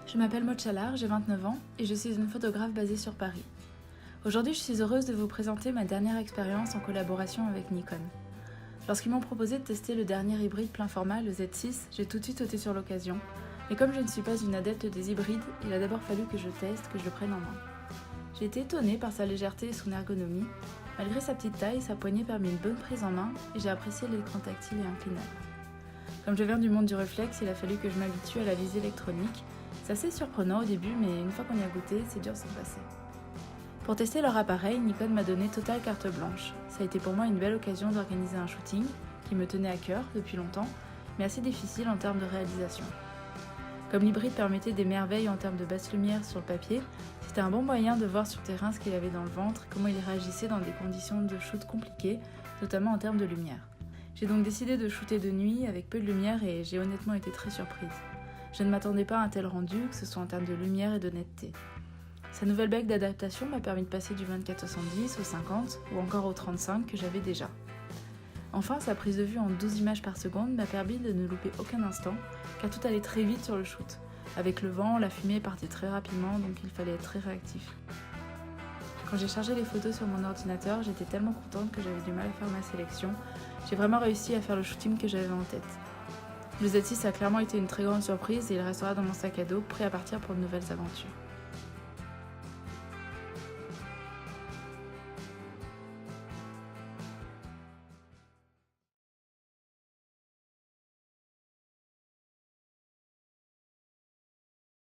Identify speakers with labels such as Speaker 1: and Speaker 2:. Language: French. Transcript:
Speaker 1: Je m'appelle Maud Chalard, j'ai 29 ans et je suis une photographe basée sur Paris. Aujourd'hui, je suis heureuse de vous présenter ma dernière expérience en collaboration avec Nikon. Lorsqu'ils m'ont proposé de tester le dernier hybride plein format, le Z6, j'ai tout de suite sauté sur l'occasion. Mais comme je ne suis pas une adepte des hybrides, il a d'abord fallu que je teste, que je le prenne en main. J'ai été étonnée par sa légèreté et son ergonomie. Malgré sa petite taille, sa poignée permet une bonne prise en main et j'ai apprécié l'écran tactile et inclinable. Comme je viens du monde du réflexe, il a fallu que je m'habitue à la visée électronique. C'est assez surprenant au début, mais une fois qu'on y a goûté, c'est dur de s'en passer. Pour tester leur appareil, Nikon m'a donné totale carte blanche. Ça a été pour moi une belle occasion d'organiser un shooting qui me tenait à cœur depuis longtemps, mais assez difficile en termes de réalisation. Comme l'hybride permettait des merveilles en termes de basse lumière sur le papier, c'était un bon moyen de voir sur terrain ce qu'il avait dans le ventre, comment il réagissait dans des conditions de shoot compliquées, notamment en termes de lumière. J'ai donc décidé de shooter de nuit avec peu de lumière et j'ai honnêtement été très surprise. Je ne m'attendais pas à un tel rendu, que ce soit en termes de lumière et de netteté. Sa nouvelle bec d'adaptation m'a permis de passer du 24-70 au 50 ou encore au 35 que j'avais déjà. Enfin, sa prise de vue en 12 images par seconde m'a permis de ne louper aucun instant, car tout allait très vite sur le shoot. Avec le vent, la fumée partait très rapidement, donc il fallait être très réactif. Quand j'ai chargé les photos sur mon ordinateur, j'étais tellement contente que j'avais du mal à faire ma sélection. J'ai vraiment réussi à faire le shooting que j'avais en tête. Le Z6 a clairement été une très grande surprise et il restera dans mon sac à dos, prêt à partir pour de nouvelles aventures.